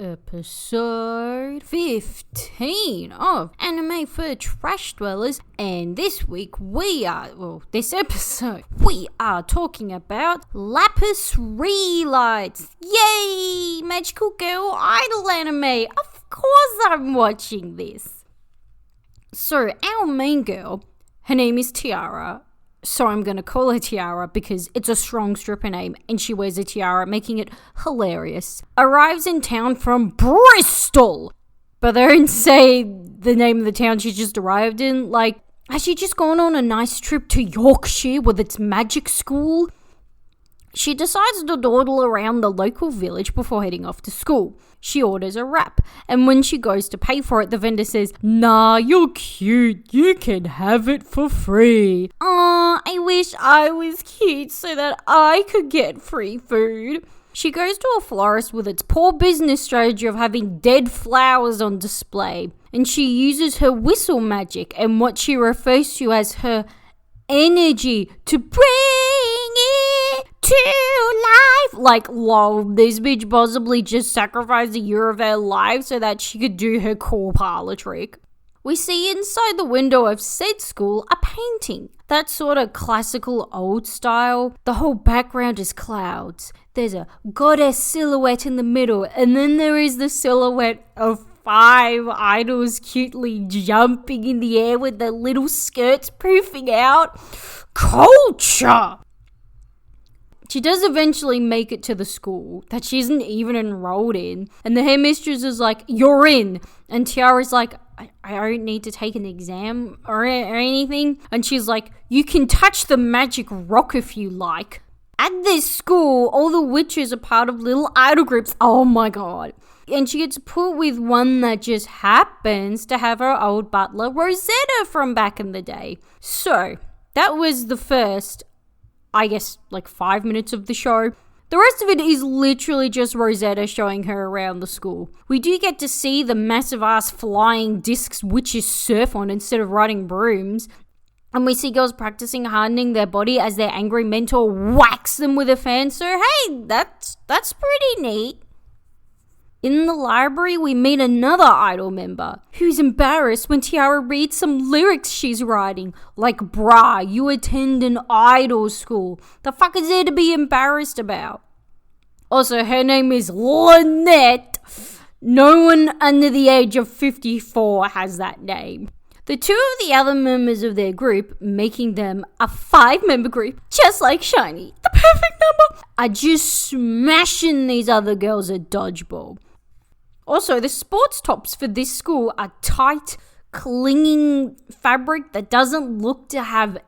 episode 15 of Anime for Trashdwellers, and this episode, we are talking about Lapis Relights. Yay! Magical Girl Idol anime. Of course I'm watching this. So, our main girl, her name is Tiara. So I'm going to call her Tiara because it's a strong stripper name and she wears a tiara, making it hilarious. Arrives in town from Bristol. But they don't say the name of the town she just arrived in. Like, has she just gone on a nice trip to Yorkshire with its magic school? She decides to dawdle around the local village before heading off to school. She orders a wrap, and when she goes to pay for it, the vendor says, "Nah, you're cute, you can have it for free." Aw, I wish I was cute so that I could get free food. She goes to a florist with its poor business strategy of having dead flowers on display, and she uses her whistle magic and what she refers to as her energy to bring it to life. Like, lol, this bitch possibly just sacrificed a year of her life so that she could do her cool parlor trick. We see inside the window of said school a painting. That sort of classical old style. The whole background is clouds. There's a goddess silhouette in the middle, and then there is the silhouette of 5 idols cutely jumping in the air with their little skirts poofing out. Culture! She does eventually make it to the school that she isn't even enrolled in, and the headmistress is like, "You're in," and Tiara's like, I don't need to take an exam or anything, and she's like, "You can touch the magic rock if you like." At this school, all the witches are part of little idol groups. Oh my god. And she gets put with one that just happens to have her old butler, Rosetta, from back in the day. So, that was the first, I guess, 5 minutes of the show. The rest of it is literally just Rosetta showing her around the school. We do get to see the massive ass flying discs witches surf on instead of riding brooms. And we see girls practicing hardening their body as their angry mentor whacks them with a fan. So hey, that's pretty neat. In the library, we meet another idol member who's embarrassed when Tiara reads some lyrics she's writing. Like, bruh, you attend an idol school. The fuck is there to be embarrassed about? Also, her name is Lynette. No one under the age of 54 has that name. The two of the other members of their group, making them a 5-member group, just like Shiny, the perfect number, are just smashing these other girls at dodgeball. Also, the sports tops for this school are tight, clinging fabric that doesn't look to have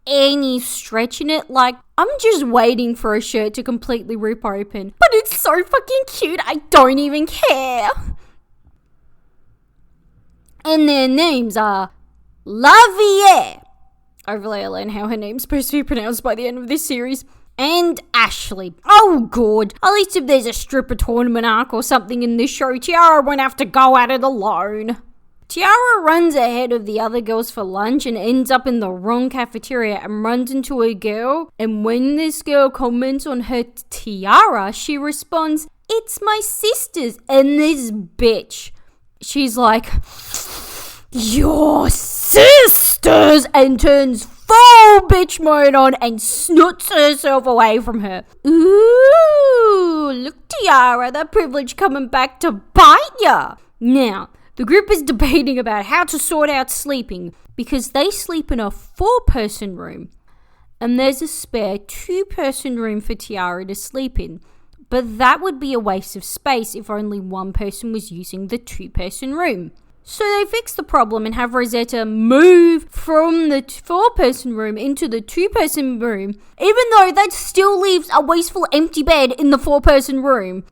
any stretch in it. Like, I'm just waiting for a shirt to completely rip open. But it's so fucking cute, I don't even care. And their names are Lavier. Hopefully I learn how her name's supposed to be pronounced by the end of this series. And Ashley. Oh god, at least if there's a stripper tournament arc or something in this show, Tiara won't have to go at it alone. Tiara runs ahead of the other girls for lunch and ends up in the wrong cafeteria and runs into a girl, and when this girl comments on her tiara, she responds, "It's my sister's," and this bitch, she's like, "Your sisters," and turns full bitch mode on and snoots herself away from her. Ooh, look, Tiara, that privilege coming back to bite ya. Now, the group is debating about how to sort out sleeping because they sleep in a 4-person room and there's a spare 2-person room for Tiara to sleep in. But that would be a waste of space if only one person was using the 2-person room. So they fix the problem and have Rosetta move from the 4-person room into the 2-person room, even though that still leaves a wasteful empty bed in the 4-person room.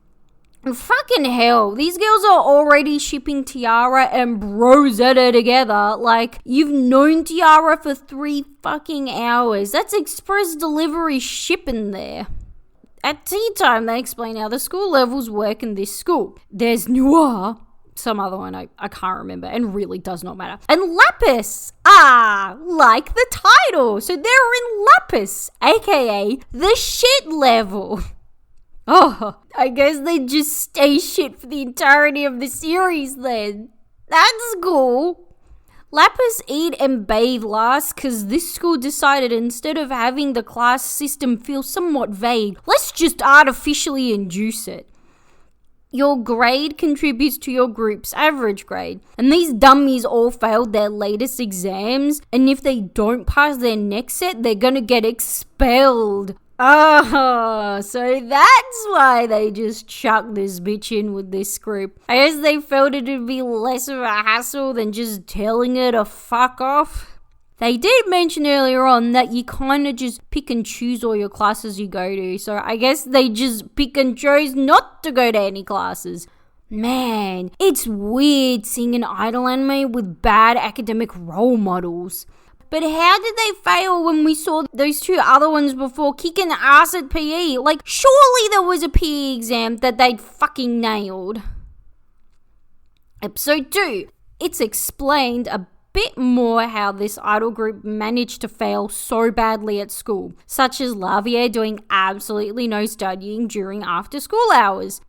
Fucking hell, these girls are already shipping Tiara and Rosetta together. Like, you've known Tiara for 3 fucking hours. That's express delivery shipping there. At tea time, they explain how the school levels work in this school. There's Noir, some other one I can't remember, and really does not matter. And Lapis! Like the title. So they're in Lapis, aka the shit level. Oh, I guess they just stay shit for the entirety of the series then. That's cool. Lapis eat and bathe last because this school decided instead of having the class system feel somewhat vague, let's just artificially induce it. Your grade contributes to your group's average grade, and these dummies all failed their latest exams, and if they don't pass their next set, they're gonna get expelled. Oh, so that's why they just chucked this bitch in with this group. I guess they felt it'd be less of a hassle than just telling her to fuck off. They did mention earlier on that you kind of just pick and choose all your classes you go to, so I guess they just pick and chose not to go to any classes. Man, it's weird seeing an idol anime with bad academic role models. But how did they fail when we saw those two other ones before kicking ass at PE? Like, surely there was a PE exam that they'd fucking nailed. Episode 2. It's explained a bit more how this idol group managed to fail so badly at school, such as Lavier doing absolutely no studying during after school hours.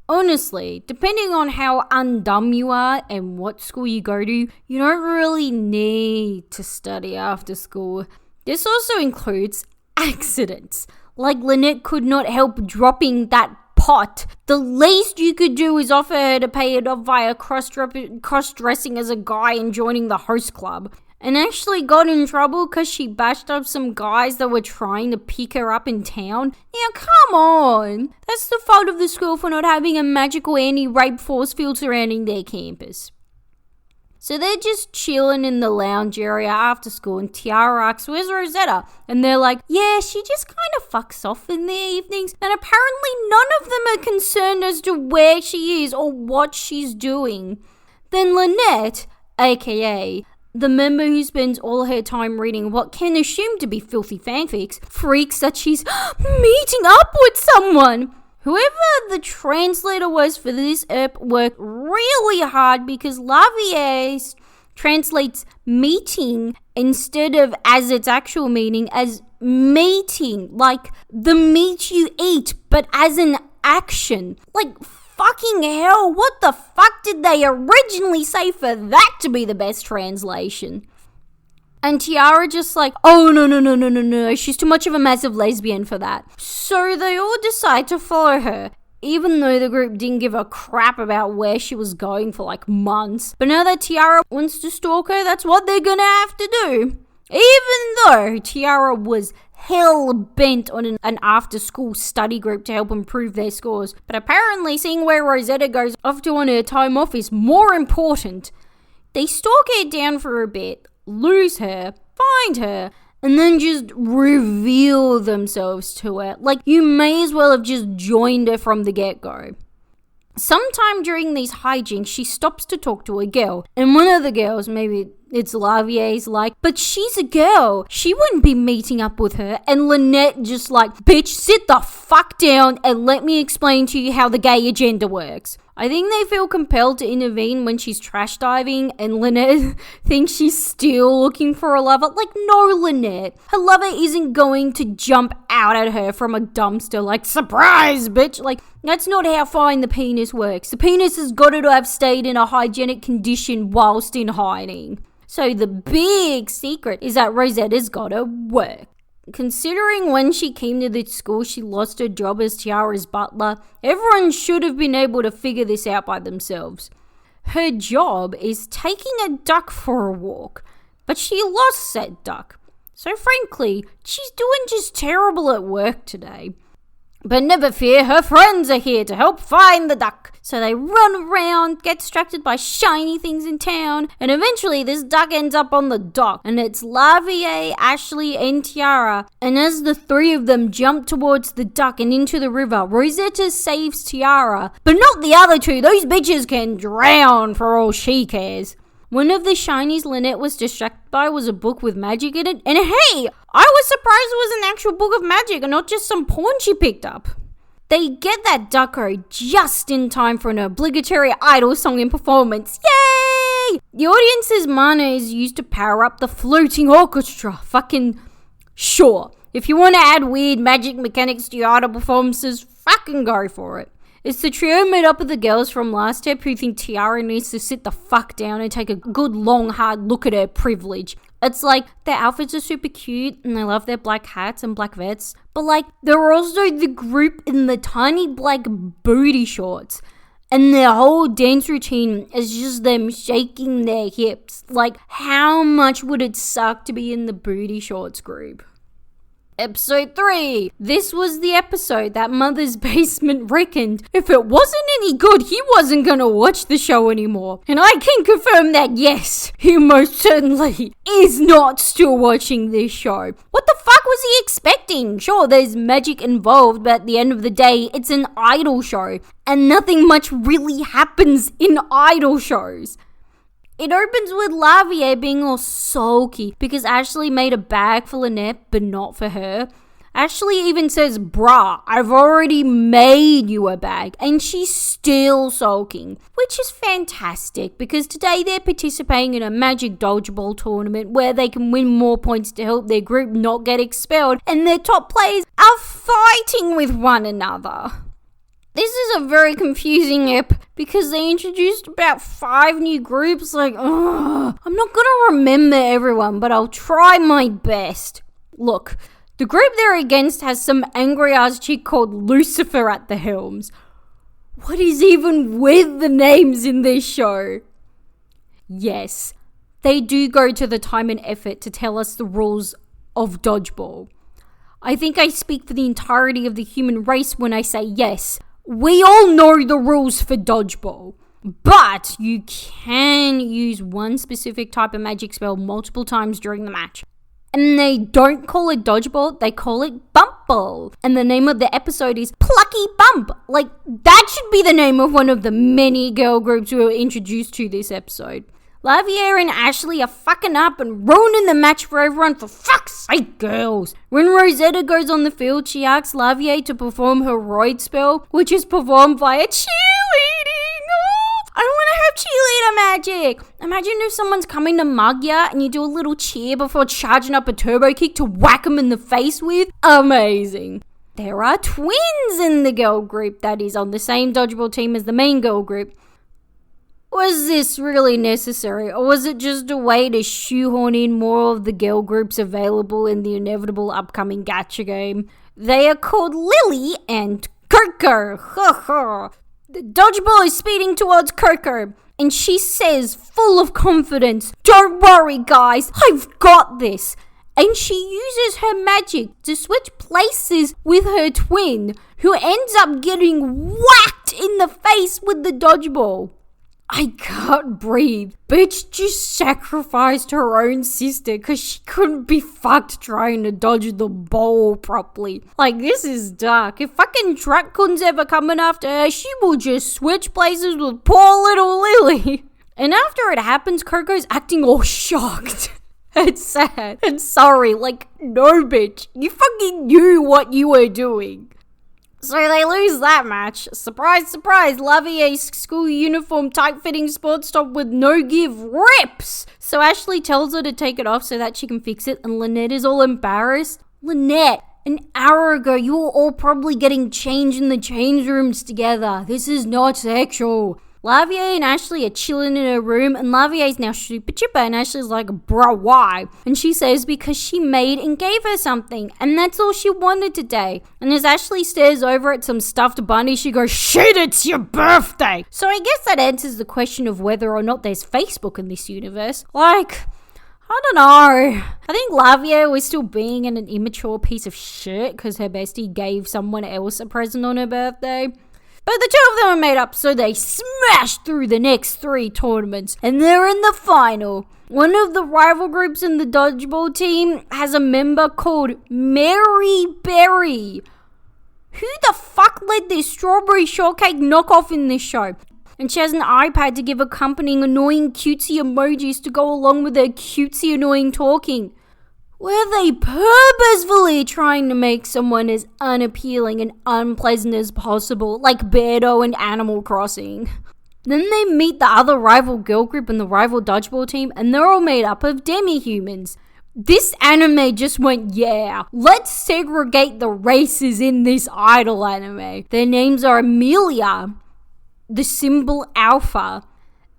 Honestly, depending on how undumb you are and what school you go to, you don't really need to study after school. This also includes accidents. Like Lynette could not help dropping that pot. The least you could do is offer her to pay it off via cross-dressing as a guy and joining the host club. And actually got in trouble because she bashed up some guys that were trying to pick her up in town. Now, come on. That's the fault of the school for not having a magical anti-rape force field surrounding their campus. So they're just chilling in the lounge area after school and Tiara asks, "Where's Rosetta?" And they're like, "Yeah, she just kind of fucks off in the evenings." And apparently none of them are concerned as to where she is or what she's doing. Then Lynette, aka the member who spends all her time reading what can assume to be filthy fanfics, freaks that she's meeting up with someone. Whoever the translator was for this ep worked really hard because Lavier translates meeting instead of as its actual meaning as mating, like the meat you eat, but as an action. Like, fucking hell, what the fuck did they originally say for that to be the best translation? And Tiara just like, "Oh, no, she's too much of a massive lesbian for that." So they all decide to follow her, even though the group didn't give a crap about where she was going for like months. But now that Tiara wants to stalk her, that's what they're gonna have to do. Even though Tiara was hell-bent on an after-school study group to help improve their scores. But apparently seeing where Rosetta goes off to on her time off is more important. They stalk her down for a bit, lose her, find her, and then just reveal themselves to her. Like, you may as well have just joined her from the get-go. Sometime during these hijinks, she stops to talk to a girl, and one of the girls, maybe it's Lavier's, like, "But she's a girl, she wouldn't be meeting up with her." And Lynette just like, "Bitch, sit the fuck down and let me explain to you how the gay agenda works." I think they feel compelled to intervene when she's trash diving and Lynette thinks she's still looking for a lover. Like, no, Lynette. Her lover isn't going to jump out at her from a dumpster like, "Surprise, bitch!" Like, that's not how fine the penis works. The penis has got to have stayed in a hygienic condition whilst in hiding. So the big secret is that Rosetta's got to work. Considering when she came to this school she lost her job as Tiara's butler, everyone should have been able to figure this out by themselves. Her job is taking a duck for a walk, but she lost said duck. So frankly, she's doing just terrible at work today. But never fear, her friends are here to help find the duck. So they run around, get distracted by shiny things in town, and eventually this duck ends up on the dock. And it's Lavier, Ashley, and Tiara. And as the three of them jump towards the duck and into the river, Rosetta saves Tiara, but not the other two. Those bitches can drown for all she cares. One of the shinies Lynette was distracted by was a book with magic in it. And hey, I was surprised it was an actual book of magic and not just some porn she picked up. They get that ducko just in time for an obligatory idol song and performance. Yay! The audience's mana is used to power up the floating orchestra. Fucking sure. If you want to add weird magic mechanics to your idol performances, fucking go for it. It's the trio made up of the girls from last step who think Tiara needs to sit the fuck down and take a good long hard look at her privilege. It's like, their outfits are super cute and I love their black hats and black vests, but like, they're also the group in the tiny black booty shorts. And their whole dance routine is just them shaking their hips. Like, how much would it suck to be in the booty shorts group? Episode 3. This was the episode that Mother's Basement reckoned if it wasn't any good, he wasn't gonna watch the show anymore. And I can confirm that yes, he most certainly is not still watching this show. What the fuck was he expecting? Sure, there's magic involved, but at the end of the day, it's an idol show. And nothing much really happens in idol shows. It opens with Lavier being all sulky because Ashley made a bag for Lynette, but not for her. Ashley even says, bruh, I've already made you a bag, and she's still sulking, which is fantastic because today they're participating in a magic dodgeball tournament where they can win more points to help their group not get expelled, and their top players are fighting with one another. This is a very confusing ep because they introduced about 5 new groups. Like, I'm not gonna remember everyone, but I'll try my best. Look, the group they're against has some angry-ass chick called Lucifer at the helms. What is even with the names in this show? Yes, they do go to the time and effort to tell us the rules of dodgeball. I think I speak for the entirety of the human race when I say yes. We all know the rules for dodgeball, but you can use one specific type of magic spell multiple times during the match. And they don't call it dodgeball, they call it bump ball. And the name of the episode is Plucky Bump. Like, that should be the name of one of the many girl groups we were introduced to this episode. Lavier and Ashley are fucking up and ruining the match for everyone, for fuck's sake, girls. When Rosetta goes on the field, she asks Lavier to perform her roid spell, which is performed via cheerleading. Oh, I want to have cheerleader magic. Imagine if someone's coming to mug ya and you do a little cheer before charging up a turbo kick to whack them in the face with. Amazing. There are twins in the girl group that is on the same dodgeball team as the main girl group. Was this really necessary, or was it just a way to shoehorn in more of the girl groups available in the inevitable upcoming gacha game? They are called Lily and Coco. The dodgeball is speeding towards Coco, and she says, full of confidence, "Don't worry, guys, I've got this." And she uses her magic to switch places with her twin, who ends up getting whacked in the face with the dodgeball. I can't breathe. Bitch just sacrificed her own sister because she couldn't be fucked trying to dodge the ball properly. Like, this is dark. If fucking Dracun's ever coming after her, she will just switch places with poor little Lily. And after it happens, Coco's acting all shocked. It's sad. And sorry, like, no bitch. You fucking knew what you were doing. So they lose that match. Surprise, surprise, Lavier's school uniform tight-fitting sports top with no give rips. So Ashley tells her to take it off so that she can fix it, and Lynette is all embarrassed. Lynette, an hour ago you were all probably getting changed in the change rooms together. This is not sexual. Lavier and Ashley are chilling in her room, and Lavier's now super chipper, and Ashley's like, bruh, why? And she says because she made and gave her something, and that's all she wanted today. And as Ashley stares over at some stuffed bunny, she goes, shit, it's your birthday! So I guess that answers the question of whether or not there's Facebook in this universe. Like, I don't know. I think Lavier was still being an immature piece of shit because her bestie gave someone else a present on her birthday. But the two of them are made up, so they smash through the next 3 tournaments, and they're in the final. One of the rival groups in the dodgeball team has a member called Mary Berry. Who the fuck led this strawberry shortcake knockoff in this show? And she has an iPad to give accompanying annoying cutesy emojis to go along with her cutesy annoying talking. Were they purposefully trying to make someone as unappealing and unpleasant as possible, like Beardo and Animal Crossing? Then they meet the other rival girl group and the rival dodgeball team, and they're all made up of demi-humans. This anime just went, yeah, let's segregate the races in this idol anime. Their names are Amelia, the symbol Alpha,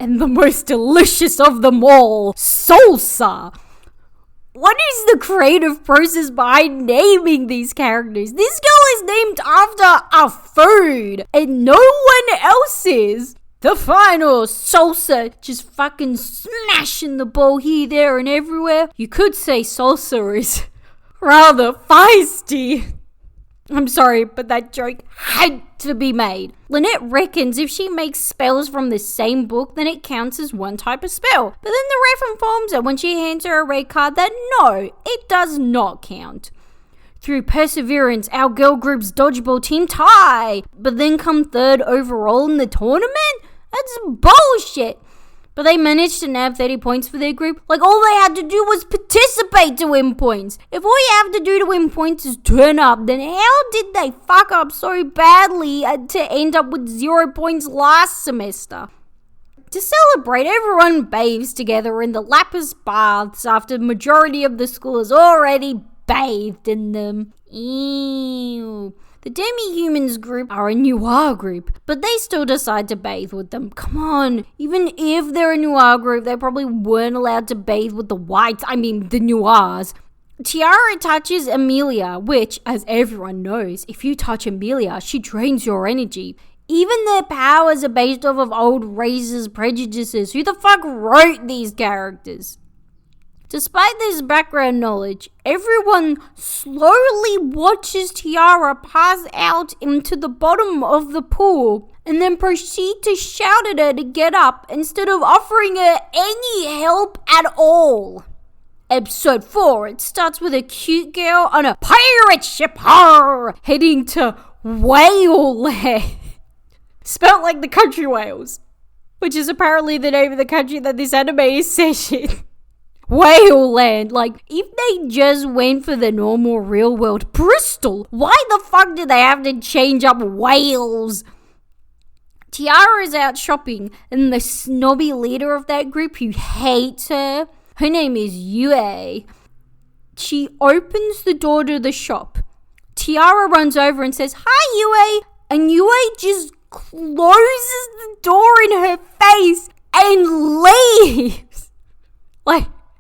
and the most delicious of them all, Salsa. What is the creative process behind naming these characters? This girl is named after a food, and no one else is. The final Salsa, just fucking smashing the ball here, there, and everywhere. You could say Salsa is rather feisty. I'm sorry, but that joke had to be made. Lynette reckons if she makes spells from the same book, then it counts as one type of spell. But then the ref informs her when she hands her a red card that no, it does not count. Through perseverance, our girl group's dodgeball team tie, but then come third overall in the tournament? That's bullshit. But they managed to nab 30 points for their group. Like, all they had to do was participate to win points. If all you have to do to win points is turn up, then how did they fuck up so badly to end up with 0 points last semester? To celebrate, everyone bathes together in the Lapis baths after the majority of the school has already bathed in them. Ew. The demi-humans group are a noir group, but they still decide to bathe with them. Come on, even if they're a noir group, they probably weren't allowed to bathe with the whites, the noirs. Tiara touches Amelia, which, as everyone knows, if you touch Amelia, she drains your energy. Even their powers are based off of old racist prejudices. Who the fuck wrote these characters? Despite this background knowledge, everyone slowly watches Tiara pass out into the bottom of the pool and then proceed to shout at her to get up instead of offering her any help at all. Episode 4, it starts with a cute girl on a pirate ship heading to Whale Land. Spelt like the country Wales, which is apparently the name of the country that this anime is set in. Whale Land. Like, if they just went for the normal real world Bristol, why the fuck did they have to change up Wales? Tiara is out shopping, and the snobby leader of that group who hates her, her name is Yue. She opens the door to the shop. Tiara runs over and says, "Hi, Yue," and Yue just closes the door in her face and leaves.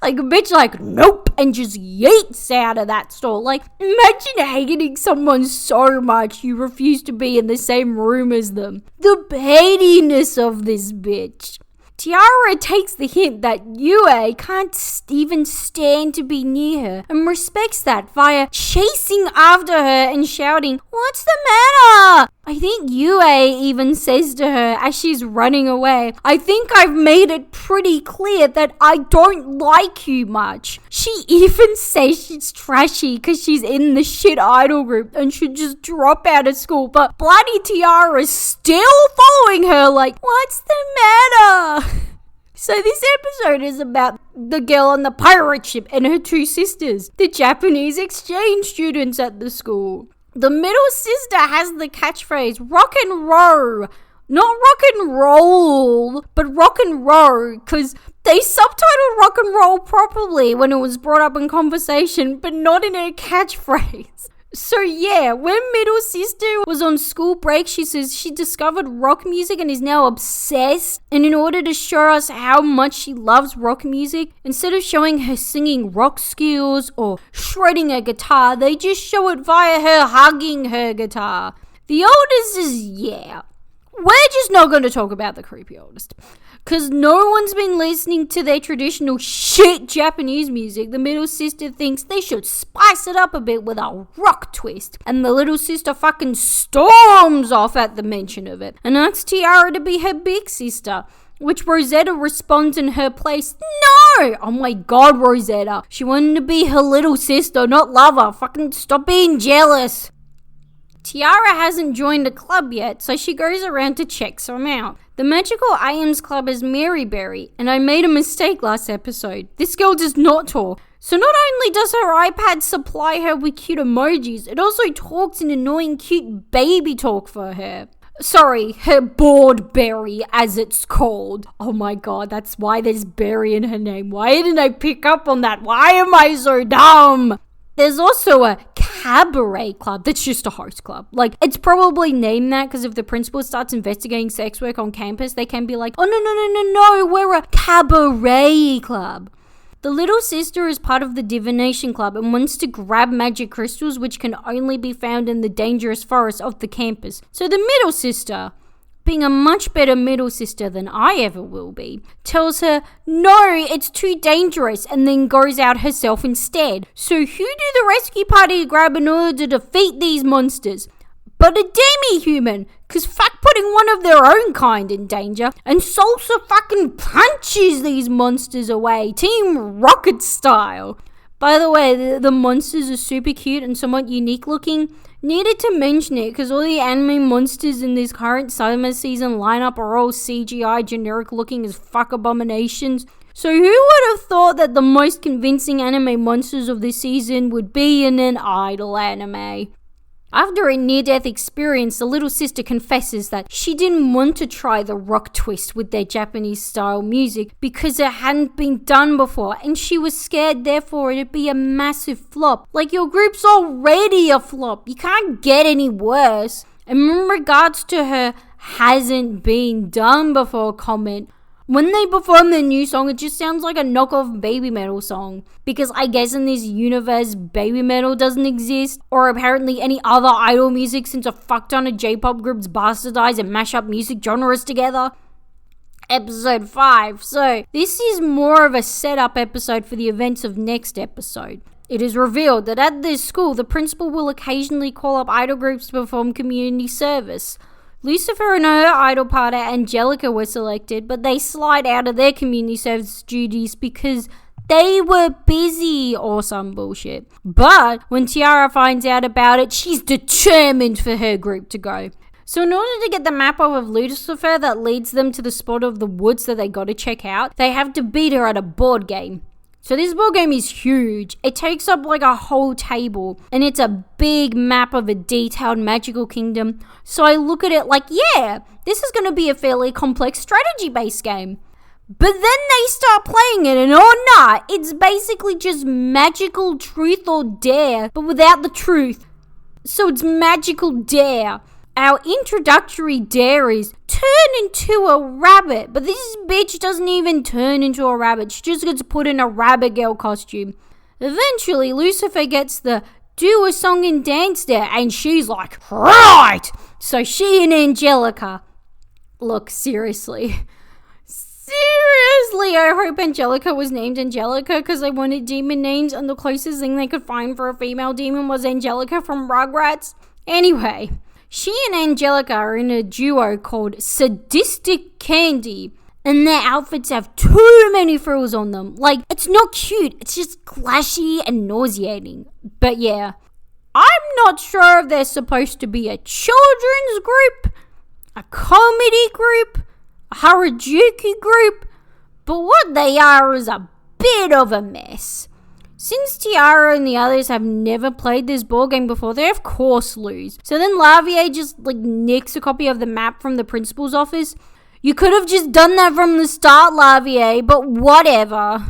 Like a bitch, nope, and just yeets out of that store. Like, imagine hating someone so much you refuse to be in the same room as them. The pettiness of this bitch. Tiara takes the hint that Yue can't even stand to be near her and respects that via chasing after her and shouting, "What's the matter?" I think Yue even says to her as she's running away, "I think I've made it pretty clear that I don't like you much." She even says she's trashy because she's in the shit idol group and should just drop out of school, but bloody Tiara's still following her like, "What's the matter?" So this episode is about the girl on the pirate ship and her two sisters, the Japanese exchange students at the school. The middle sister has the catchphrase, "rock and roll." Not rock and roll, but rock and roll, because they subtitled rock and roll properly when it was brought up in conversation, but not in her catchphrase. So yeah, when middle sister was on school break, she says she discovered rock music and is now obsessed. And in order to show us how much she loves rock music, instead of showing her singing rock skills or shredding a guitar, they just show it via her hugging her guitar. The oldest is, yeah. We're just not going to talk about the creepy oldest. Because no one's been listening to their traditional shit Japanese music. The middle sister thinks they should spice it up a bit with a rock twist. And the little sister fucking storms off at the mention of it and asks Tiara to be her big sister. Which Rosetta responds in her place, "No!" Oh my god, Rosetta. She wanted to be her little sister, not lover. Fucking stop being jealous. Tiara hasn't joined a club yet, so she goes around to check some out. The Magical Items Club is Maryberry, and I made a mistake last episode. This girl does not talk. So not only does her iPad supply her with cute emojis, it also talks in annoying cute baby talk for her. Sorry, her board berry, as it's called. Oh my god, that's why there's berry in her name. Why didn't I pick up on that? Why am I so dumb? There's also a cabaret club that's just a host club. Like, it's probably named that because if the principal starts investigating sex work on campus, they can be like, oh no, we're a cabaret club. The little sister is part of the divination club and wants to grab magic crystals which can only be found in the dangerous forest of the campus. So the middle sister, being a much better middle sister than I ever will be, tells her, no, it's too dangerous, and then goes out herself instead. So who do the rescue party grab in order to defeat these monsters? But a demi-human, cause fuck putting one of their own kind in danger, and Salsa fucking punches these monsters away, Team Rocket style. By the way, the monsters are super cute and somewhat unique looking. Needed to mention it because all the anime monsters in this current summer season lineup are all CGI generic looking as fuck abominations. So who would have thought that the most convincing anime monsters of this season would be in an idol anime? After a near-death experience, the little sister confesses that she didn't want to try the rock twist with their Japanese-style music because it hadn't been done before, and she was scared therefore it'd be a massive flop. Like, your group's already a flop. You can't get any worse. And in regards to her hasn't been done before comment, when they perform their new song, it just sounds like a knockoff Baby Metal song. Because I guess in this universe, Baby Metal doesn't exist. Or apparently any other idol music since a fuck ton of J-pop groups bastardize and mash up music genres together. Episode 5. So, this is more of a setup episode for the events of next episode. It is revealed that at this school, the principal will occasionally call up idol groups to perform community service. Lucifer and her idol partner Angelica were selected, but they slide out of their community service duties because they were busy or some bullshit. But when Tiara finds out about it, she's determined for her group to go. So in order to get the map of Lucifer that leads them to the spot of the woods that they gotta check out, they have to beat her at a board game. So this board game is huge. It takes up like a whole table and it's a big map of a detailed magical kingdom. So I look at it like, yeah, this is going to be a fairly complex strategy-based game. But then they start playing it and oh nah, it's basically just magical truth or dare, but without the truth. So it's magical dare. Our introductory dare is turn into a rabbit, but this bitch doesn't even turn into a rabbit. She just gets put in a rabbit girl costume. Eventually, Lucifer gets the do a song and dance dare, and she's like, right! So she and Angelica, look, seriously, I hope Angelica was named Angelica because I wanted demon names and the closest thing they could find for a female demon was Angelica from Rugrats. Anyway, she and Angelica are in a duo called Sadistic Candy, and their outfits have too many frills on them. Like, it's not cute, it's just clashy and nauseating. But yeah, I'm not sure if they're supposed to be a children's group, a comedy group, a Harajuku group, but what they are is a bit of a mess. Since Tiara and the others have never played this board game before, they of course lose. So then Lavier just nicks a copy of the map from the principal's office. You could have just done that from the start, Lavier, but whatever.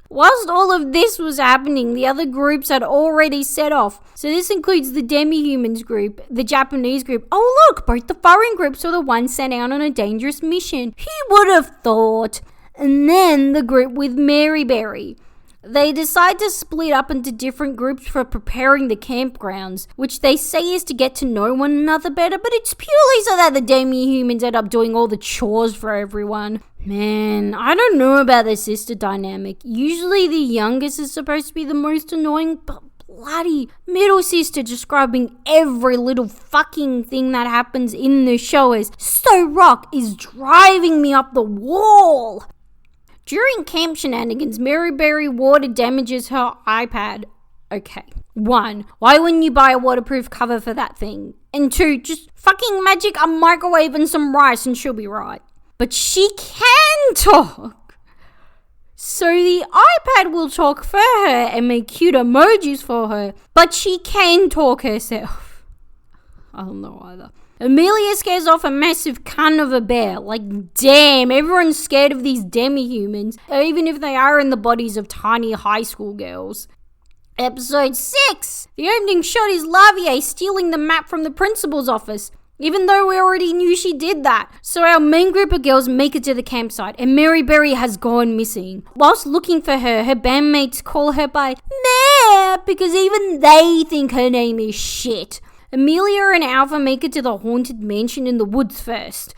Whilst all of this was happening, the other groups had already set off. So this includes the Demi-Humans group, the Japanese group. Oh look, both the foreign groups are the ones sent out on a dangerous mission. Who would have thought? And then the group with Mary Berry. They decide to split up into different groups for preparing the campgrounds, which they say is to get to know one another better, but it's purely so that the demi-humans end up doing all the chores for everyone. Man, I don't know about the sister dynamic. Usually the youngest is supposed to be the most annoying, but bloody middle sister describing every little fucking thing that happens in the show as so rock is driving me up the wall. During camp shenanigans, Mary Berry water damages her iPad. Okay. 1. Why wouldn't you buy a waterproof cover for that thing? And 2. Just fucking magic a microwave and some rice and she'll be right. But she can talk. So the iPad will talk for her and make cute emojis for her. But she can talk herself. I don't know either. Amelia scares off a massive cunt of a bear. Like, damn, everyone's scared of these demi-humans, even if they are in the bodies of tiny high school girls. Episode 6! The opening shot is Lavier stealing the map from the principal's office, even though we already knew she did that. So our main group of girls make it to the campsite, and Mary Berry has gone missing. Whilst looking for her bandmates call her by Mare, because even they think her name is shit. Amelia and Alpha make it to the haunted mansion in the woods first.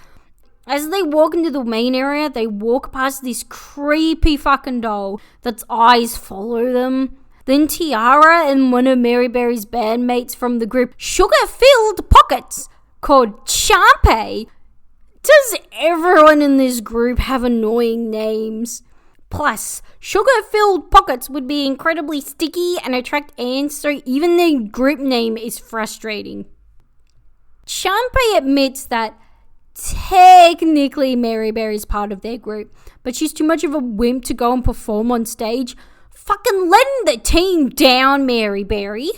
As they walk into the main area, they walk past this creepy fucking doll that's eyes follow them. Then Tiara and one of Mary Berry's bandmates from the group Sugar-Filled Pockets, called Champé. Does everyone in this group have annoying names? Plus, Sugar-Filled Pockets would be incredibly sticky and attract ants, so even their group name is frustrating. Champé admits that technically Mary Berry's part of their group, but she's too much of a wimp to go and perform on stage. Fucking letting the team down, Mary Berry.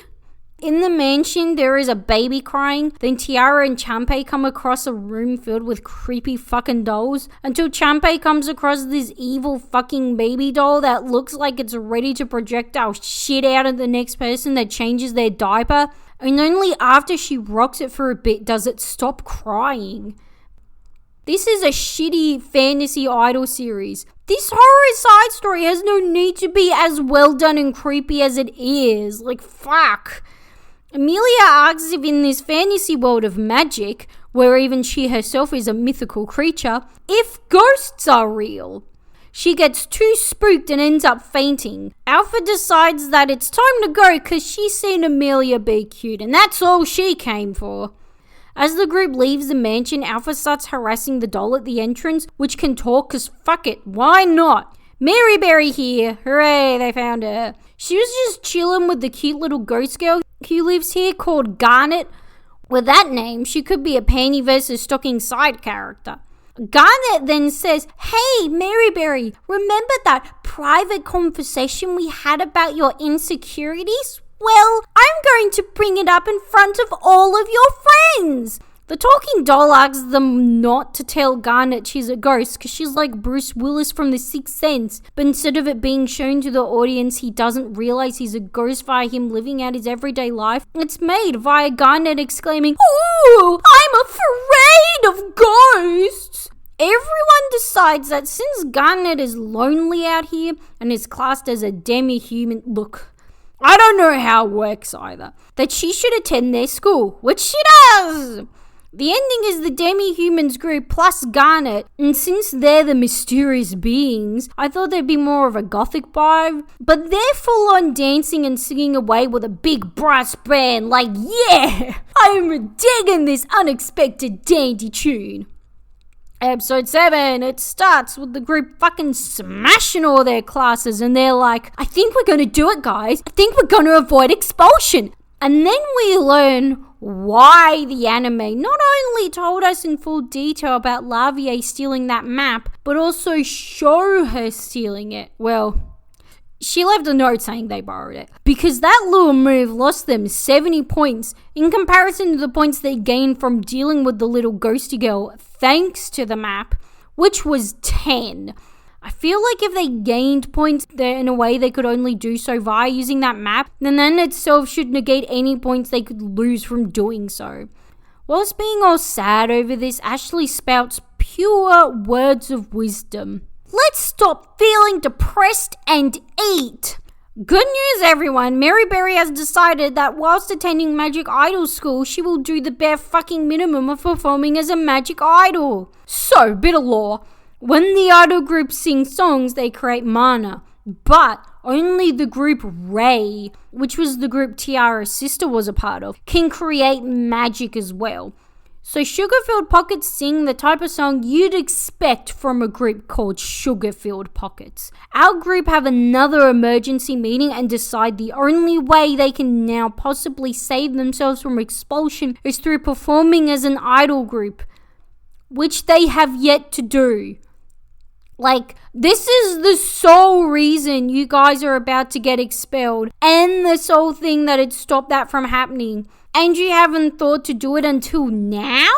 In the mansion, there is a baby crying. Then Tiara and Champé come across a room filled with creepy fucking dolls, until Champé comes across this evil fucking baby doll that looks like it's ready to projectile shit out at the next person that changes their diaper, and only after she rocks it for a bit does it stop crying. This is a shitty fantasy idol series. This horror side story has no need to be as well done and creepy as it is. Like, fuck. Amelia asks if in this fantasy world of magic, where even she herself is a mythical creature, if ghosts are real. She gets too spooked and ends up fainting. Alpha decides that it's time to go because she's seen Amelia be cute, and that's all she came for. As the group leaves the mansion, Alpha starts harassing the doll at the entrance, which can talk cause fuck it, why not? Mary Berry here, hooray, they found her. She was just chilling with the cute little ghost girl who lives here called Garnet. With that name, she could be a panty versus stocking side character. Garnet then says, "Hey, Mary Berry, remember that private conversation we had about your insecurities? Well, I'm going to bring it up in front of all of your friends." The talking doll asks them not to tell Garnet she's a ghost because she's like Bruce Willis from The Sixth Sense, but instead of it being shown to the audience he doesn't realize he's a ghost via him living out his everyday life, it's made via Garnet exclaiming, "Ooh, I'm afraid of ghosts!" Everyone decides that since Garnet is lonely out here and is classed as a demi-human, look, I don't know how it works either, that she should attend their school, which she does. The ending is the demi-humans group plus Garnet, and since they're the mysterious beings, I thought there'd be more of a gothic vibe, but they're full on dancing and singing away with a big brass band, like, yeah, I'm digging this unexpected dandy tune. Episode 7, it starts with the group fucking smashing all their classes, and they're like, I think we're gonna do it, guys. I think we're gonna avoid expulsion. And then we learn why the anime not only told us in full detail about Lavier stealing that map, but also show her stealing it. Well, she left a note saying they borrowed it. Because that little move lost them 70 points in comparison to the points they gained from dealing with the little ghosty girl thanks to the map, which was 10. I feel like if they gained points there in a way they could only do so via using that map, then that itself should negate any points they could lose from doing so. Whilst being all sad over this, Ashley spouts pure words of wisdom. Let's stop feeling depressed and eat! Good news, everyone. Mary Berry has decided that whilst attending Magic Idol school, she will do the bare fucking minimum of performing as a magic idol. So, bit of lore. When the idol group sings songs, they create mana. But only the group Ray, which was the group Tiara's sister was a part of, can create magic as well. So Sugar-Filled Pockets sing the type of song you'd expect from a group called Sugar-Filled Pockets. Our group have another emergency meeting and decide the only way they can now possibly save themselves from expulsion is through performing as an idol group, which they have yet to do. Like, this is the sole reason you guys are about to get expelled, and the sole thing that had stopped that from happening. and you haven't thought to do it until now?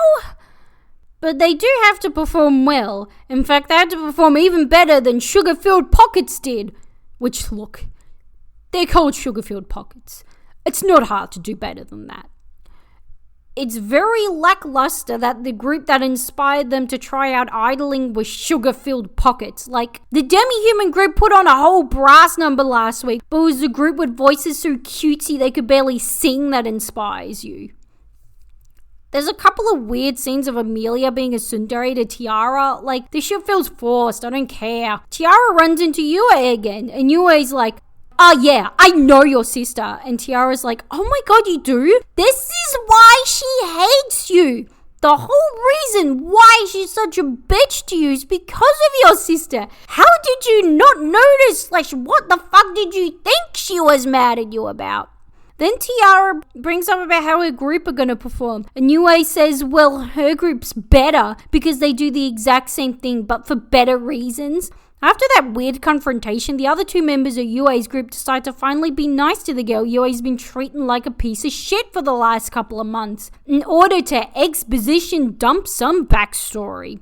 But they do have to perform well. In fact, they had to perform even better than Sugar-Filled Pockets did. Which, look, they're called Sugar-Filled Pockets. It's not hard to do better than that. It's very lackluster that the group that inspired them to try out idling was Sugar-Filled Pockets. Like, the Demi-Human group put on a whole brass number last week, but it was the group with voices so cutesy they could barely sing that inspires you. There's a couple of weird scenes of Amelia being a tsundere to Tiara. Like, this shit feels forced, I don't care. Tiara runs into Yue again, and Yue's like, "Oh yeah, I know your sister." And Tiara's like, "Oh my god, you do? This is why she hates you. The whole reason why she's such a bitch to you is because of your sister. How did you not notice? Like, what the fuck did you think she was mad at you about?" Then Tiara brings up about how her group are going to perform. And Yue says, well, her group's better because they do the exact same thing but for better reasons. After that weird confrontation, the other two members of Yue's group decide to finally be nice to the girl Yue's been treating like a piece of shit for the last couple of months in order to exposition dump some backstory.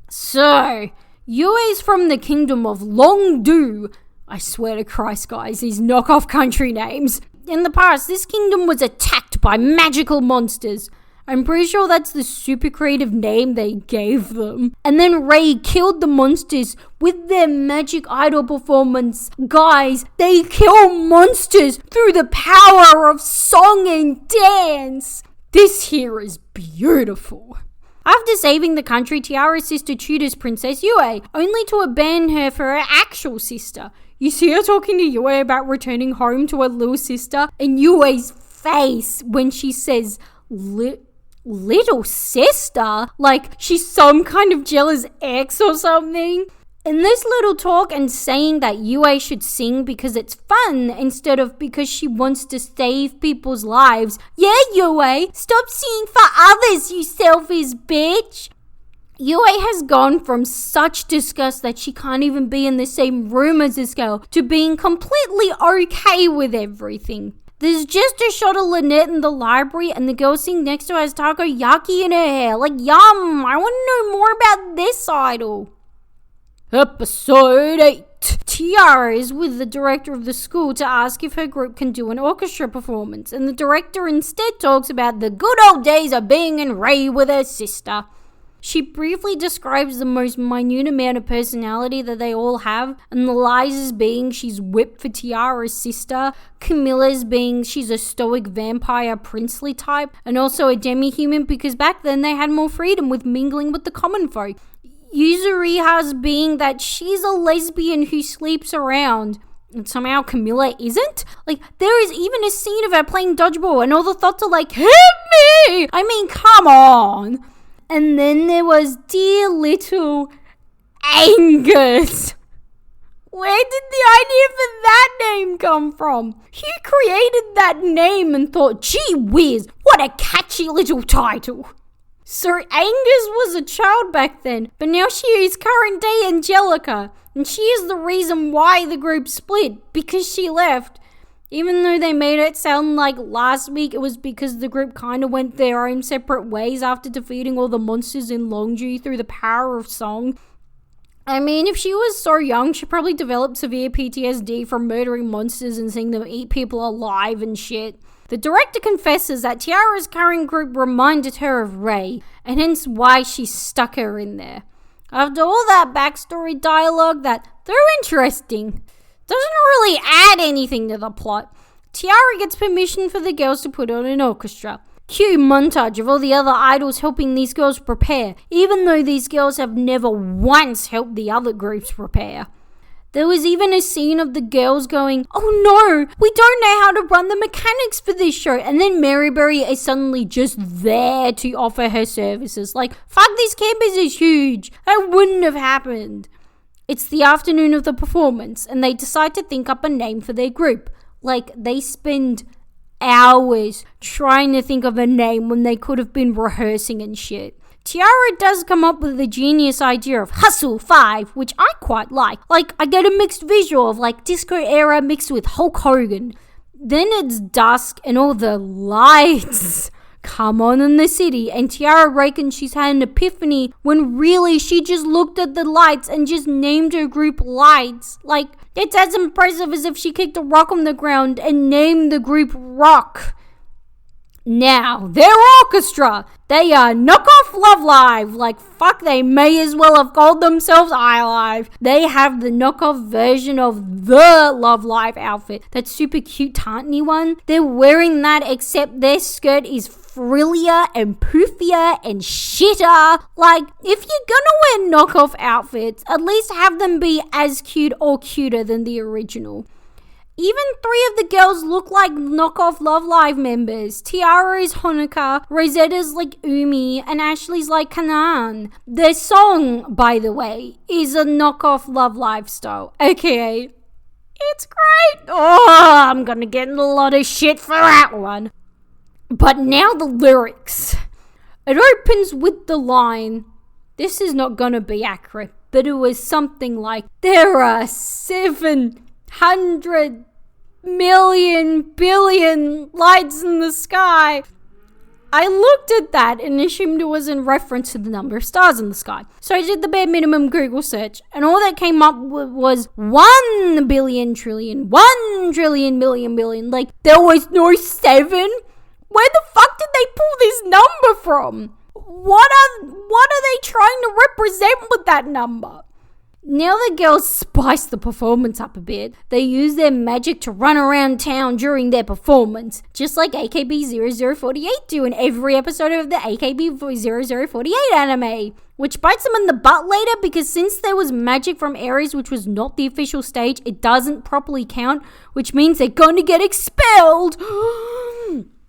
So, Yue's from the kingdom of Longdu. I swear to Christ, guys, these knockoff country names. In the past, this kingdom was attacked by magical monsters. I'm pretty sure that's the super creative name they gave them. And then Ray killed the monsters with their magic idol performance. Guys, they kill monsters through the power of song and dance. This here is beautiful. After saving the country, Tiara's sister tutors Princess Yue, only to abandon her for her actual sister. You see her talking to Yue about returning home to her little sister, and Yue's face when she says, little sister? Like she's some kind of jealous ex or something. In this little talk and saying that Yue should sing because it's fun instead of because she wants to save people's lives. Yeah, Yue, stop singing for others, you selfish bitch. Yue has gone from such disgust that she can't even be in the same room as this girl to being completely okay with everything. There's just a shot of Lynette in the library and the girl sitting next to her has takoyaki in her hair. Like, yum, I want to know more about this idol. Episode 8. Tiara is with the director of the school to ask if her group can do an orchestra performance, and the director instead talks about the good old days of being in Ray with her sister. She briefly describes the most minute amount of personality that they all have, and the Liza's being she's whipped for Tiara's sister, Camilla's being she's a stoic vampire princely type, and also a demi-human because back then they had more freedom with mingling with the common folk. Yuzuriha's being that she's a lesbian who sleeps around, and somehow Camilla isn't? Like, there is even a scene of her playing dodgeball and all the thoughts are like, hit me! I mean, come on! And then there was dear little Angus. Where did the idea for that name come from? Who created that name and thought, gee whiz, what a catchy little title? So Angus was a child back then, but now she is current day Angelica. And she is the reason why the group split, because she left. Even though they made it sound like last week it was because the group kind of went their own separate ways after defeating all the monsters in Longju through the power of song. I mean, if she was so young, she probably developed severe PTSD from murdering monsters and seeing them eat people alive and shit. The director confesses that Tiara's current group reminded her of Ray, and hence why she stuck her in there. After all that backstory dialogue that, though interesting, doesn't really add anything to the plot, Tiara gets permission for the girls to put on an orchestra. Cue montage of all the other idols helping these girls prepare, even though these girls have never once helped the other groups prepare. There was even a scene of the girls going, oh no, we don't know how to run the mechanics for this show. And then Maryberry is suddenly just there to offer her services. Like, fuck, this campus is huge. That wouldn't have happened. It's the afternoon of the performance and they decide to think up a name for their group. Like, they spend hours trying to think of a name when they could have been rehearsing and shit. Tiara does come up with the genius idea of Hustle 5, which I quite like. Like, I get a mixed visual of like disco era mixed with Hulk Hogan. Then it's dusk and all the lights come on in the city, and Tiara reckons she's had an epiphany when really she just looked at the lights and just named her group Lights. Like, it's as impressive as if she kicked a rock on the ground and named the group Rock. Now, their orchestra, they are Knockoff Love Live. Like, fuck, they may as well have called themselves iLive. They have the knockoff version of the Love Live outfit. That super cute tartany one. They're wearing that, except their skirt is frillier and poofier and shitter. Like, if you're gonna wear knockoff outfits, at least have them be as cute or cuter than the original. Even 3 of the girls look like knockoff Love Live members. Tiara is Honoka, Rosetta's like Umi, and Ashley's like Kanan. Their song, by the way, is a knockoff Love Live style. Okay, it's great. Oh, I'm gonna get in a lot of shit for that one. But now the lyrics. It opens with the line, this is not gonna be accurate, but it was something like, there are 700 million billion lights in the sky. I looked at that and assumed it was in reference to the number of stars in the sky. So I did the bare minimum Google search, and all that came up was 1 billion trillion, 1 trillion million billion. Like, there was no 7? Where the fuck did they pull this number from? What are they trying to represent with that number? Now the girls spice the performance up a bit. They use their magic to run around town during their performance, just like AKB0048 do in every episode of the AKB0048 anime, which bites them in the butt later because since there was magic from Aries, which was not the official stage, it doesn't properly count, which means they're going to get expelled.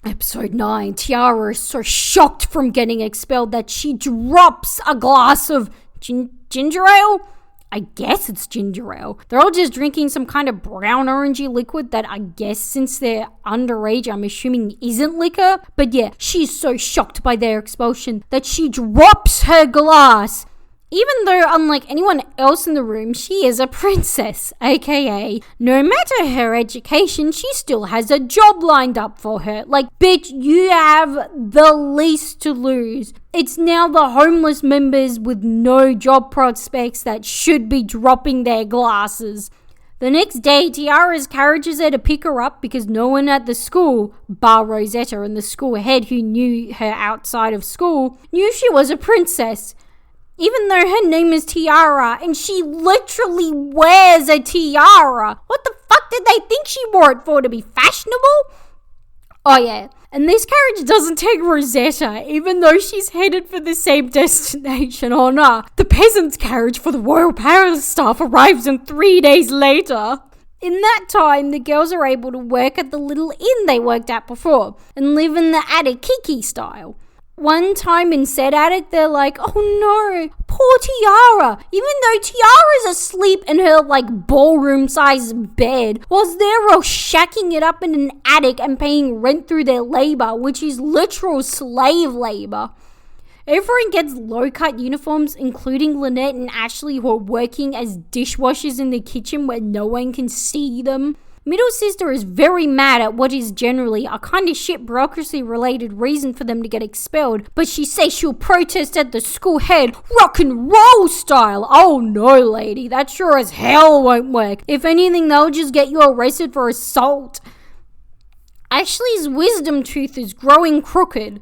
Episode 9, Tiara is so shocked from getting expelled that she drops a glass of ginger ale? I guess it's ginger ale. They're all just drinking some kind of brown orangey liquid that I guess since they're underage, I'm assuming isn't liquor. But yeah, she's so shocked by their expulsion that she drops her glass. Even though, unlike anyone else in the room, she is a princess, aka, no matter her education, she still has a job lined up for her. Like, bitch, you have the least to lose. It's now the homeless members with no job prospects that should be dropping their glasses. The next day, Tiara's encourages her to pick her up because no one at the school, bar Rosetta and the school head who knew her outside of school, knew she was a princess. Even though her name is Tiara and she literally wears a tiara. What the fuck did they think she wore it for, to be fashionable? Oh yeah, and this carriage doesn't take Rosetta, even though she's headed for the same destination. Oh nah, the peasant's carriage for the royal palace staff arrives in 3 days later. In that time, the girls are able to work at the little inn they worked at before and live in the attic Kiki style. One time in said attic, they're like, oh no, poor Tiara. Even though Tiara's asleep in her ballroom-sized bed, whilst they're all shacking it up in an attic and paying rent through their labor, which is literal slave labor. Everyone gets low-cut uniforms, including Lynette and Ashley, who are working as dishwashers in the kitchen where no one can see them. Middle sister is very mad at what is generally a kind of shit bureaucracy-related reason for them to get expelled, but she says she'll protest at the school head rock and roll style. Oh no, lady, that sure as hell won't work. If anything, they'll just get you arrested for assault. Ashley's wisdom tooth is growing crooked.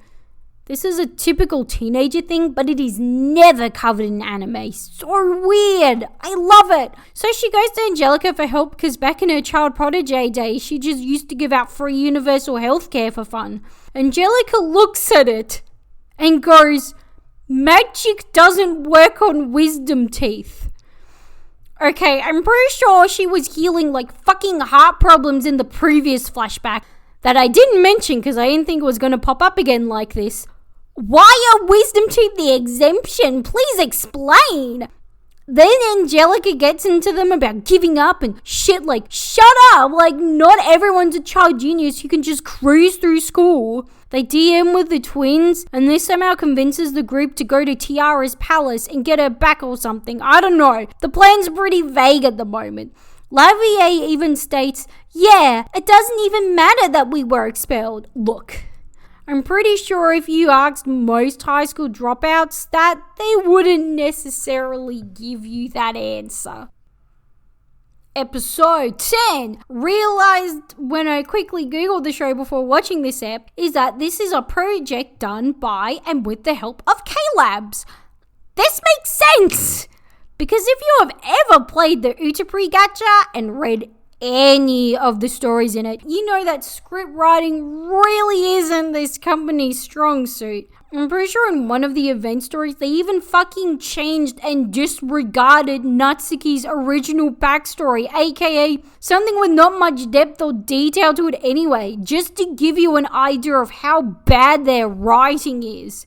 This is a typical teenager thing, but it is never covered in anime. So weird. I love it. So she goes to Angelica for help because back in her child protege days, she just used to give out free universal healthcare for fun. Angelica looks at it and goes, magic doesn't work on wisdom teeth. Okay, I'm pretty sure she was healing fucking heart problems in the previous flashback that I didn't mention because I didn't think it was going to pop up again like this. Why are wisdom teeth the exemption? Please explain. Then Angelica gets into them about giving up and shit shut up. Not everyone's a child genius who can just cruise through school. They DM with the twins and this somehow convinces the group to go to Tiara's palace and get her back or something. I don't know. The plan's pretty vague at the moment. Lavier even states, yeah, it doesn't even matter that we were expelled. Look, I'm pretty sure if you asked most high school dropouts that, they wouldn't necessarily give you that answer. Episode 10, realized when I quickly googled the show before watching this ep, is that this is a project done by and with the help of K-Labs. This makes sense! Because if you have ever played the Utapri gacha and read any of the stories in it, you know that script writing really isn't this company's strong suit. I'm pretty sure in one of the event stories, they even fucking changed and disregarded Natsuki's original backstory, aka something with not much depth or detail to it anyway, just to give you an idea of how bad their writing is.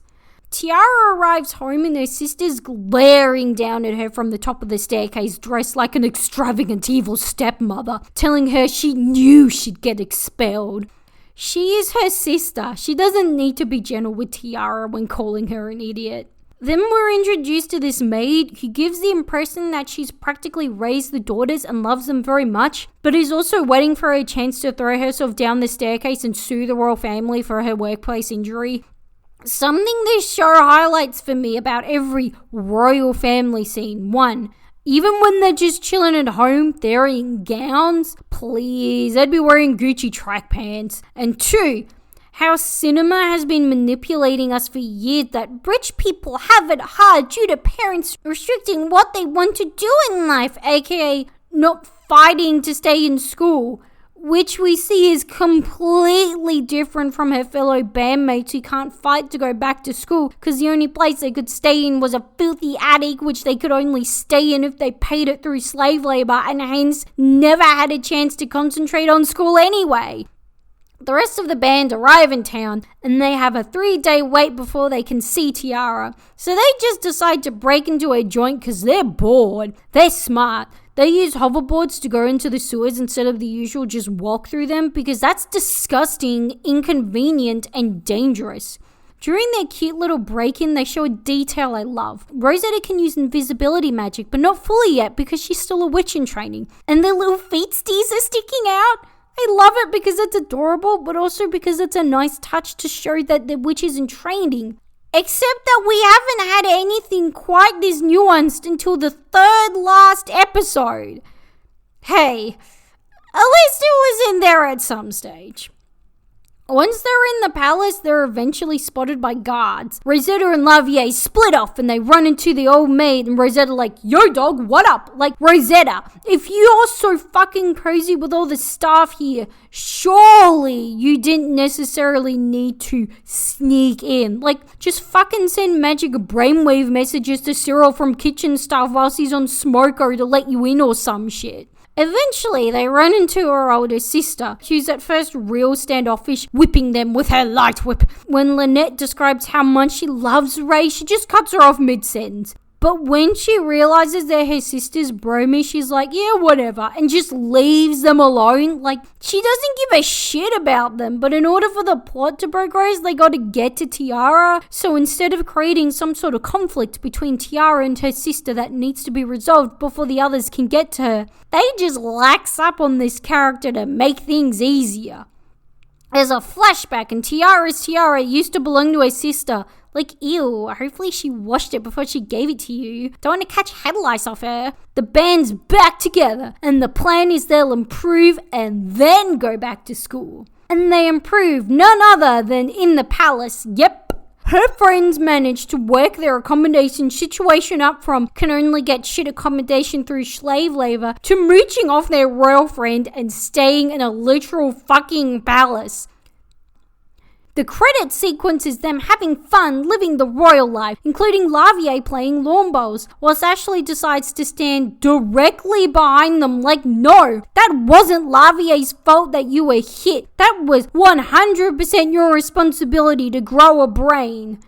Tiara arrives home and her sister's glaring down at her from the top of the staircase, dressed like an extravagant evil stepmother, telling her she knew she'd get expelled. She is her sister. She doesn't need to be gentle with Tiara when calling her an idiot. Then we're introduced to this maid who gives the impression that she's practically raised the daughters and loves them very much, but is also waiting for a chance to throw herself down the staircase and sue the royal family for her workplace injury. Something this show highlights for me about every royal family scene. 1. Even when they're just chilling at home, they're in gowns. Please, they'd be wearing Gucci track pants. And 2, how cinema has been manipulating us for years that rich people have it hard due to parents restricting what they want to do in life, aka not fighting to stay in school. Which we see is completely different from her fellow bandmates who can't fight to go back to school because the only place they could stay in was a filthy attic which they could only stay in if they paid it through slave labor and hence never had a chance to concentrate on school anyway. The rest of the band arrive in town and they have a 3-day wait before they can see Tiara. So they just decide to break into a joint because they're bored. They're smart. They use hoverboards to go into the sewers instead of the usual just walk through them because that's disgusting, inconvenient, and dangerous. During their cute little break-in, they show a detail I love. Rosetta can use invisibility magic, but not fully yet because she's still a witch in training. And their little feetsies are sticking out. I love it because it's adorable, but also because it's a nice touch to show that the witch is in training. Except that we haven't had anything quite this nuanced until the 3rd last episode. Hey, at least it was in there at some stage. Once they're in the palace, they're eventually spotted by guards. Rosetta and Lavier split off and they run into the old maid and Rosetta like, yo dog, what up? Like, Rosetta, if you're so fucking crazy with all the staff here, surely you didn't necessarily need to sneak in. Like, just fucking send magic brainwave messages to Cyril from kitchen staff whilst he's on Smoko to let you in or some shit. Eventually, they run into her older sister, who's at first real standoffish, whipping them with her light whip. When Lynette describes how much she loves Ray, she just cuts her off mid-sentence. But when she realizes they're her sister's bromie, she's like, yeah, whatever, and just leaves them alone. Like, she doesn't give a shit about them, but in order for the plot to progress, they gotta get to Tiara. So instead of creating some sort of conflict between Tiara and her sister that needs to be resolved before the others can get to her, they just lax up on this character to make things easier. There's a flashback and Tiara's tiara used to belong to her sister. Like, ew, hopefully she washed it before she gave it to you. Don't want to catch head lice off her. The band's back together and the plan is they'll improve and then go back to school. And they improve none other than in the palace. Yep. Her friends manage to work their accommodation situation up from can only get shit accommodation through slave labor to mooching off their royal friend and staying in a literal fucking palace. The credit sequence is them having fun living the royal life, including Lavier playing lawn bowls, whilst Ashley decides to stand directly behind them like, no, that wasn't Lavier's fault that you were hit. That was 100% your responsibility to grow a brain.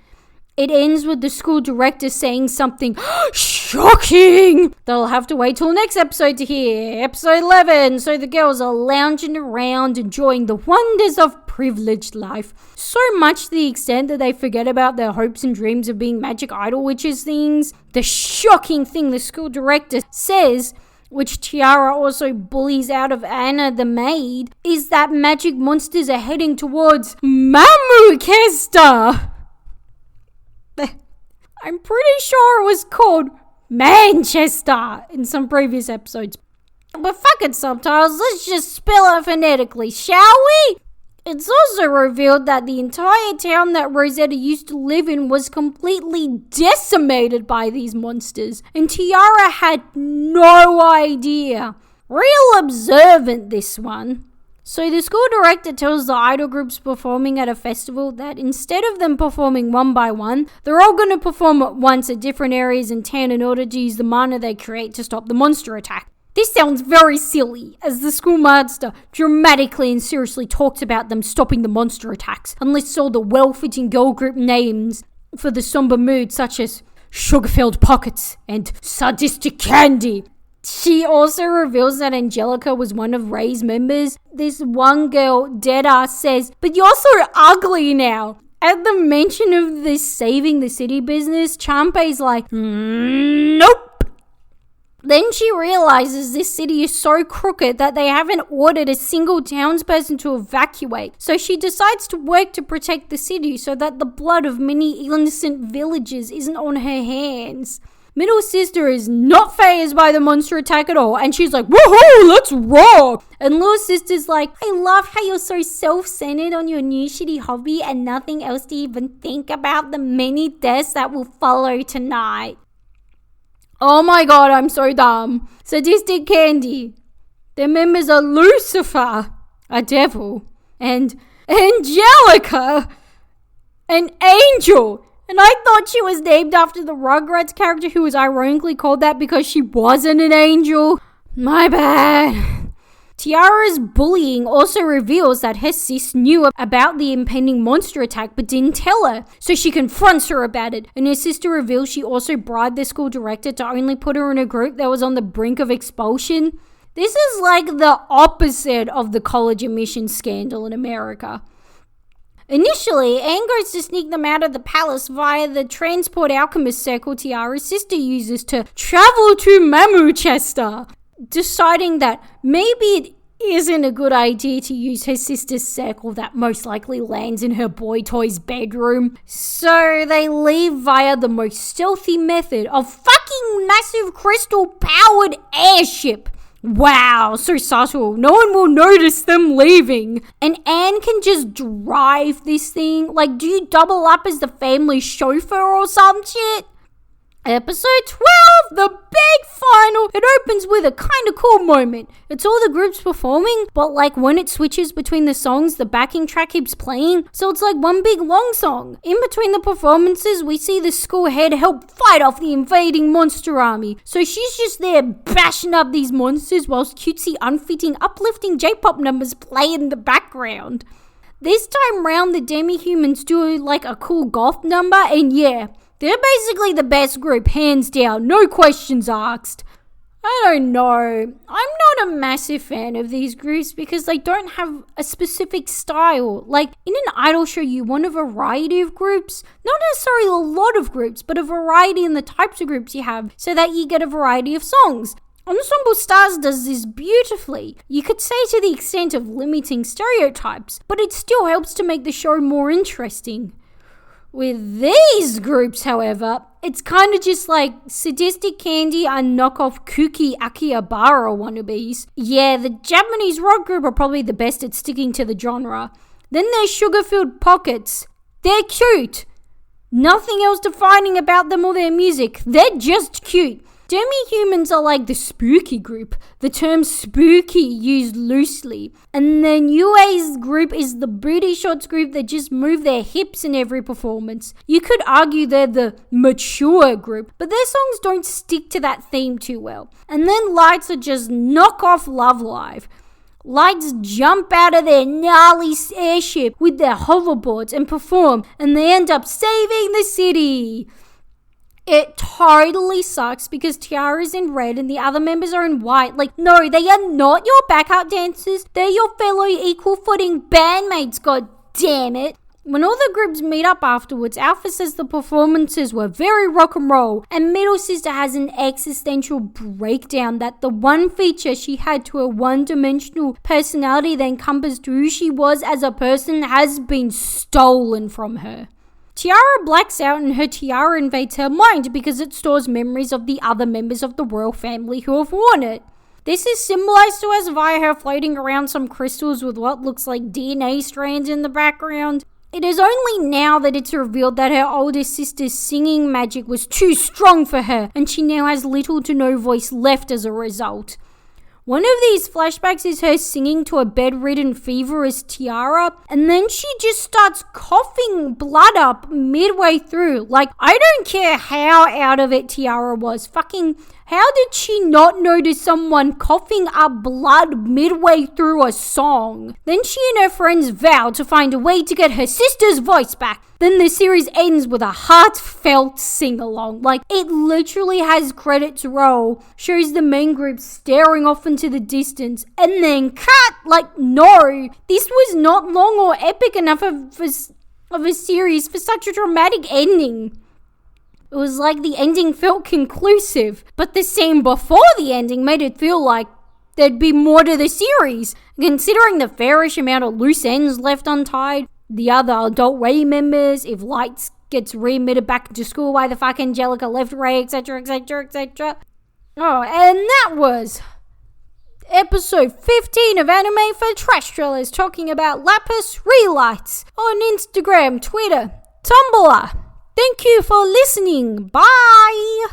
It ends with the school director saying something shocking. They'll have to wait till next episode to hear. Episode 11. So the girls are lounging around enjoying the wonders of privileged life. So much to the extent that they forget about their hopes and dreams of being magic idol witches things. The shocking thing the school director says which Tiara also bullies out of Anna the maid, is that magic monsters are heading towards Manchester. I'm pretty sure it was called Manchester in some previous episodes. But fuck it, subtitles, let's just spell it phonetically, shall we? It's also revealed that the entire town that Rosetta used to live in was completely decimated by these monsters, and Tiara had no idea. Real observant, this one. So the school director tells the idol groups performing at a festival that instead of them performing one by one, they're all going to perform at once at different areas in town in order to use the mana they create to stop the monster attack. This sounds very silly, as the schoolmaster dramatically and seriously talks about them stopping the monster attacks, and lists all the well-fitting girl group names for the somber mood, such as Sugar-Filled Pockets and Sadistic Candy. She also reveals that Angelica was one of Ray's members. This one girl, deadass, says, "But you're so ugly now." At the mention of this saving the city business, Champey's like, "Nope." Then she realizes this city is so crooked that they haven't ordered a single townsperson to evacuate. So she decides to work to protect the city so that the blood of many innocent villagers isn't on her hands. Middle sister is not fazed by the monster attack at all, and she's like, "Woohoo, let's rock!" And little sister's like, "I love how you're so self-centered on your new shitty hobby and nothing else to even think about the many deaths that will follow tonight." Oh my god, I'm so dumb. Sadistic Candy. Their members are Lucifer, a devil, and Angelica, an angel. And I thought she was named after the Rugrats character who was ironically called that because she wasn't an angel. My bad. Tiara's bullying also reveals that her sis knew about the impending monster attack but didn't tell her, so she confronts her about it, and her sister reveals she also bribed the school director to only put her in a group that was on the brink of expulsion. This is like the opposite of the college admissions scandal in America. Initially, Anne goes to sneak them out of the palace via the transport alchemist circle Tiara's sister uses to travel to Manchester, deciding that maybe it isn't a good idea to use her sister's circle that most likely lands in her boy toy's bedroom. So they leave via the most stealthy method of fucking massive crystal-powered airship. Wow, so subtle. No one will notice them leaving. And Anne can just drive this thing. Like, do you double up as the family chauffeur or some shit? Episode 12, the big final. It opens with a kind of cool moment. It's all the groups performing, but like when it switches between the songs, the backing track keeps playing, so it's like one big long song. In between the performances, we see the school head help fight off the invading monster army. So she's just there bashing up these monsters whilst cutesy, unfitting, uplifting J-pop numbers play in the background. This time round, the demi-humans do like a cool goth number, and yeah, they're basically the best group, hands down, no questions asked. I don't know. I'm not a massive fan of these groups because they don't have a specific style. Like, in an idol show, you want a variety of groups. Not necessarily a lot of groups, but a variety in the types of groups you have so that you get a variety of songs. Ensemble Stars does this beautifully. You could say to the extent of limiting stereotypes, but it still helps to make the show more interesting. With these groups, however, it's kind of just like Sadistic Candy and knockoff Kuki Akihabara wannabes. Yeah, the Japanese rock group are probably the best at sticking to the genre. Then there's Sugar-Filled Pockets. They're cute. Nothing else defining about them or their music. They're just cute. Demi-humans are like the spooky group, the term spooky used loosely. And then UA's group is the booty shots group that just move their hips in every performance. You could argue they're the mature group, but their songs don't stick to that theme too well. And then Lights are just knock-off Love Live. Lights jump out of their gnarly airship with their hoverboards and perform, and they end up saving the city. It totally sucks because Tiara's in red and the other members are in white. Like, no, they are not your backup dancers. They're your fellow equal footing bandmates, god damn it. When all the groups meet up afterwards, Alpha says the performances were very rock and roll, and Middle Sister has an existential breakdown that the one feature she had to her one-dimensional personality that encompassed who she was as a person has been stolen from her. Tiara blacks out and her tiara invades her mind because it stores memories of the other members of the royal family who have worn it. This is symbolized to us via her floating around some crystals with what looks like DNA strands in the background. It is only now that it's revealed that her older sister's singing magic was too strong for her, and she now has little to no voice left as a result. One of these flashbacks is her singing to a bedridden feverous Tiara, and then she just starts coughing blood up midway through. Like, I don't care how out of it Tiara was. Fucking, how did she not notice someone coughing up blood midway through a song? Then she and her friends vow to find a way to get her sister's voice back. Then the series ends with a heartfelt sing-along. Like, it literally has credits roll, shows the main group staring off into the distance, and then cut! Like, no! This was not long or epic enough of a series for such a dramatic ending. It was like the ending felt conclusive, but the scene before the ending made it feel like there'd be more to the series. Considering the fairish amount of loose ends left untied, the other adult Ray members, if Lights gets readmitted back into school, why the fuck Angelica left Ray, etc, etc, etc. Oh, and that was episode 15 of Anime for Trashdwellers, talking about Lapis Relights on Instagram, Twitter, Tumblr. Thank you for listening. Bye!